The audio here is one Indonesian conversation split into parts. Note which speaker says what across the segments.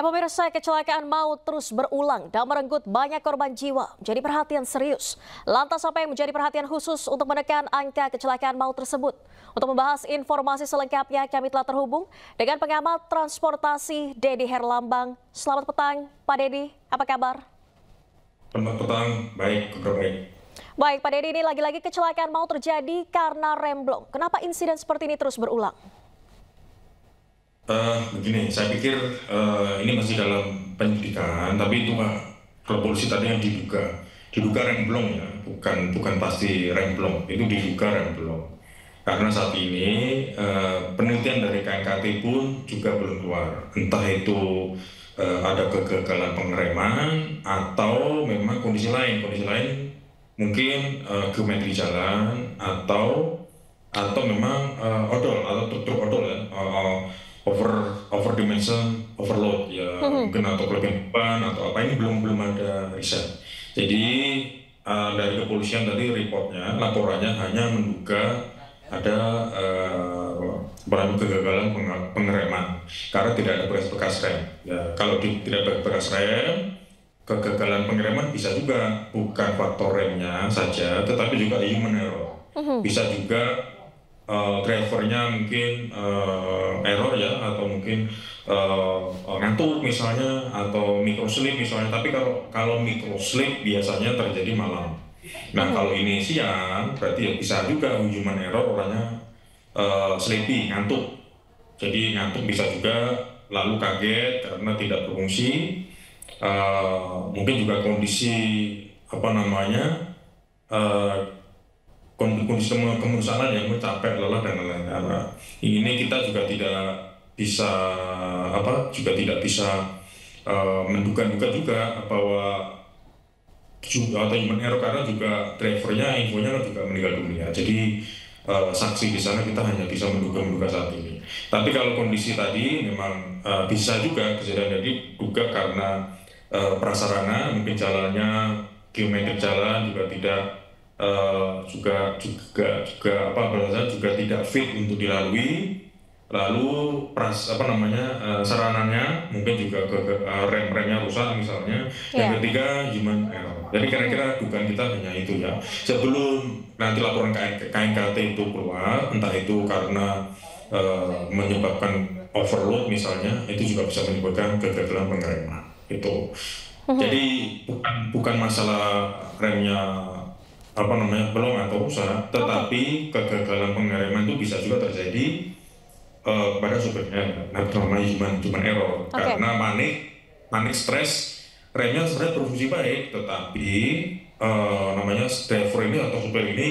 Speaker 1: Ya pemirsa, kecelakaan maut terus berulang dan merenggut banyak korban jiwa. Jadi perhatian serius. Lantas apa yang menjadi perhatian khusus untuk menekan angka kecelakaan maut tersebut? Untuk membahas informasi selengkapnya, kami telah terhubung dengan pengamat transportasi Dedi Herlambang. Selamat petang, Pak Dedi. Apa kabar?
Speaker 2: Selamat petang, baik, kabar baik.
Speaker 1: Baik, Pak Dedi, ini lagi-lagi kecelakaan maut terjadi karena remblong. Kenapa insiden seperti ini terus berulang?
Speaker 2: Begini, saya pikir ini masih dalam penyidikan, tapi itu kalau polisi tadi yang diduga remblong ya, bukan pasti remblong, itu diduga remblong. Karena saat ini penelitian dari KNKT pun juga belum keluar, entah itu ada kegagalan pengereman atau memang kondisi lain mungkin geometri jalan atau memang odol atau truk odol ya. Over dimension overload ya, mungkin atau kelebihan beban atau apa, ini belum ada riset. Jadi dari kepolisian tadi laporannya hanya menduga ada kegagalan pengereman karena tidak ada bekas rem. Ya, kalau tidak ada bekas rem, kegagalan pengereman bisa juga bukan faktor remnya saja, tetapi juga human error. Bisa juga drivernya mungkin error ya, atau mungkin ngantuk misalnya, atau microslip misalnya. Tapi kalau microslip biasanya terjadi malam. Nah kalau ini siang berarti ya bisa juga human error, orangnya sleepy, ngantuk. Jadi ngantuk bisa juga, lalu kaget karena tidak berfungsi. Mungkin juga kondisi kondisi kemusahan yang capek, lelah dan lain-lain. Ini kita juga tidak bisa menduga-duga juga bahwa atau human error, karena juga drivernya infonya juga meninggal dunia. Jadi saksi di sana kita hanya bisa menduga saat ini. Tapi kalau kondisi tadi memang bisa juga kejadian jadi duga karena prasarana, mungkin jalannya, geometri jalan juga tidak juga tidak fit untuk dilalui. Lalu sarananya mungkin juga rem-remnya rusak misalnya. Yang ketiga human error. Jadi kira-kira dugaan kita hanya itu ya. Sebelum nanti laporan KNKT itu keluar, entah itu karena menyebabkan overload misalnya, itu juga bisa menyebabkan kegagalan pengereman itu. Jadi bukan masalah remnya belum atau rusak, tetapi kegagalan pengereman itu bisa juga terjadi pada supirnya, namanya human error. Karena panik, stres, remnya sebenarnya berfungsi baik, tetapi driver ini atau supir ini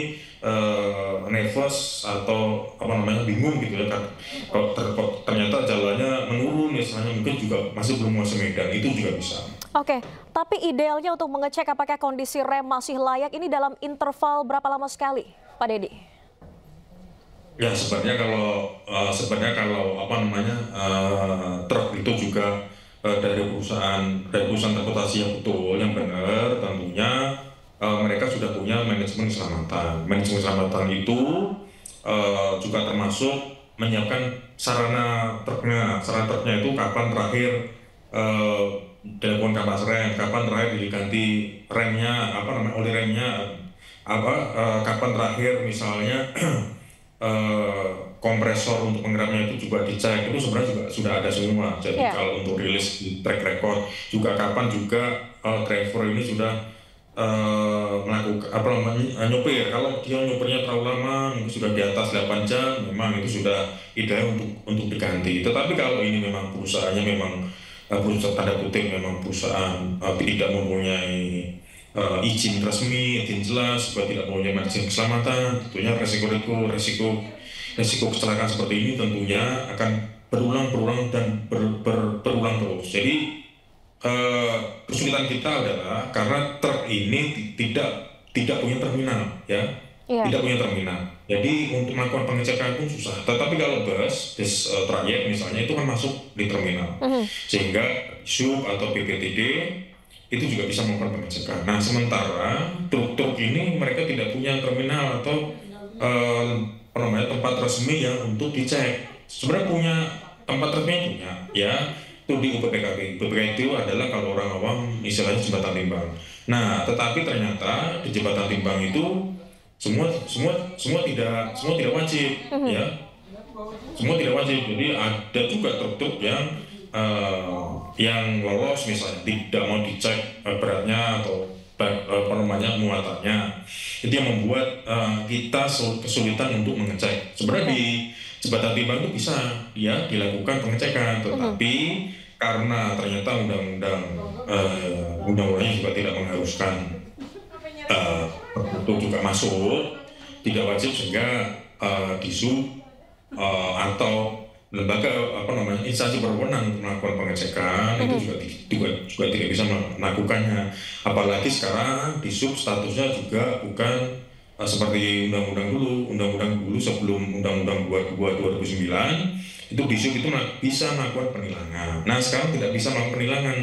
Speaker 2: nervous atau bingung gitu ya kan. Kalau ternyata jalannya menurun misalnya, mungkin juga masih belum menguasai medan, itu juga bisa.
Speaker 1: Oke, tapi idealnya untuk mengecek apakah kondisi rem masih layak ini dalam interval berapa lama sekali, Pak Dedi?
Speaker 2: Ya sebenarnya kalau truk itu juga dari perusahaan transportasi yang betul, yang benar, tentunya mereka sudah punya manajemen keselamatan. Manajemen keselamatan itu juga termasuk menyiapkan sarana truknya. Sarana truknya itu kapan terakhir dilakukan kapas rem, kapan terakhir diganti remnya, oli remnya, kapan terakhir misalnya kompresor untuk penggeraknya itu juga dicek. Itu sebenarnya juga sudah ada semua. Jadi kalau untuk rilis di track record juga kapan juga driver ini sudah melakukan nyopir. Kalau dia nyopirnya terlalu lama, mungkin sudah di atas 8 jam, memang itu sudah ideal untuk diganti. Tetapi kalau ini memang perusahaannya perusahaan tanda kutip memang perusahaan tidak mempunyai izin resmi, izin jelas, juga tidak mempunyai manajemen keselamatan, tentunya resiko kecelakaan seperti ini tentunya akan berulang dan berulang terus. Jadi kesulitan kita adalah karena truk ini tidak punya terminal ya. Tidak punya terminal. Jadi untuk melakukan pengecekan pun susah. Tetapi kalau bus trayek misalnya itu kan masuk di terminal. Sehingga SUB atau PPTD itu juga bisa melakukan pengecekan. Nah sementara truk-truk ini mereka tidak punya terminal atau tempat resmi yang untuk dicek. Sebenarnya punya tempat resmi punya ya. itu di UPPKB. UPPKB itu adalah kalau orang awam istilahnya jembatan timbang. Nah, tetapi ternyata di jembatan timbang itu semua tidak wajib, ya. Semua tidak wajib. Jadi ada juga truk-truk yang lolos misalnya tidak mau dicek beratnya atau muatannya. Itu yang membuat kita kesulitan untuk mengecek. Sebenarnya di jembatan timbang itu bisa ya dilakukan pengecekan, tetapi karena ternyata undang-undangnya juga tidak mengharuskan untuk juga masuk, tidak wajib, sehingga disub atau lembaga instansi berwenang untuk melakukan pengecekan itu juga tidak bisa melakukannya. Apalagi sekarang disub statusnya juga bukan seperti undang-undang dulu sebelum undang-undang 22 2009 itu disub itu bisa melakukan penilangan. Nah, sekarang tidak bisa melakukan penilangan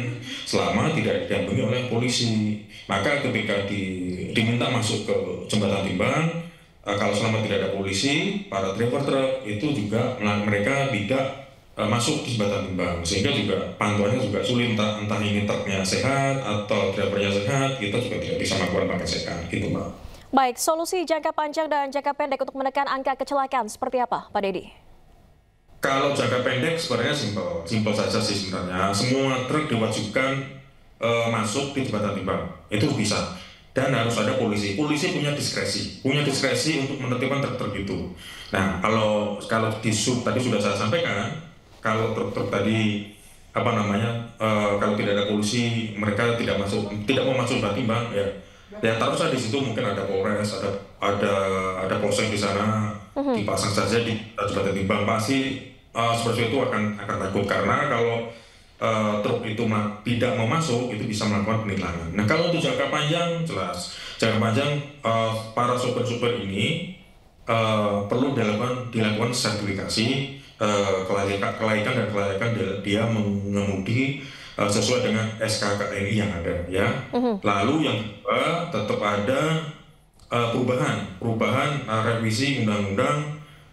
Speaker 2: selama tidak didampingi oleh polisi. Maka ketika diminta masuk ke jembatan timbang, kalau selama tidak ada polisi, para driver truk itu juga mereka tidak masuk di jembatan timbang, sehingga juga pantauannya juga sulit, entah ini truknya sehat atau drivernya sehat, kita juga tidak bisa melakukan pengecekan, gitu Mbak.
Speaker 1: Baik, solusi jangka panjang dan jangka pendek untuk menekan angka kecelakaan seperti apa, Pak Dedi?
Speaker 2: Kalau jangka pendek sebenarnya simpel saja sih sebenarnya. Semua truk diwajibkan masuk di jembatan timbang, itu bisa. Dan harus ada polisi. Polisi punya diskresi untuk menertibkan truk-truk itu. Nah, kalau disub tadi sudah saya sampaikan, kalau truk-truk tadi kalau tidak ada polisi, mereka tidak mau masuk jembatan timbang, ya taruh saja di situ, mungkin ada Polres, ada polsek di sana, dipasang saja di jembatan timbang, pasti seperti itu akan takut, karena kalau truk itu tidak mau masuk, itu bisa melakukan penilangan. Nah, kalau untuk jangka panjang, jelas jangka panjang para sopir-sopir ini perlu dilakukan sertifikasi kelaikan dan kelayakan dia mengemudi sesuai dengan SKKNI yang ada, ya. Lalu yang kedua, tetap ada perubahan revisi Undang-Undang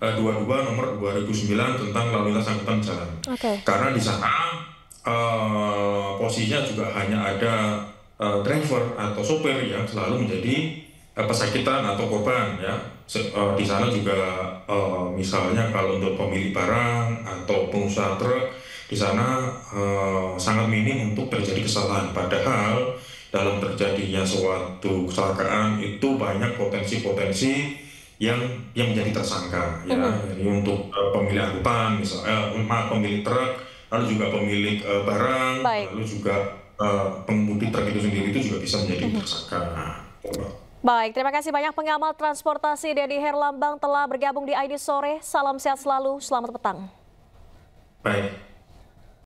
Speaker 2: 22 nomor 2009 tentang lalu lintas angkutan jalan. Karena di sana posisinya juga hanya ada driver atau sopir yang selalu menjadi pesakitan atau korban, ya. Di sana juga misalnya kalau untuk pemilik barang atau pengusaha truk, di sana sangat minim untuk terjadi kesalahan. Padahal dalam terjadinya suatu kecelakaan itu banyak potensi-potensi yang menjadi tersangka, ya. Jadi untuk pemilik angkutan misalnya, pemilik truk, lalu juga pemilik barang, lalu juga pengemudi truk itu sendiri itu juga bisa menjadi tersangka.
Speaker 1: Baik, terima kasih banyak pengamat transportasi Dedi Herlambang telah bergabung di ID Sore. Salam sehat selalu, selamat petang.
Speaker 2: Baik.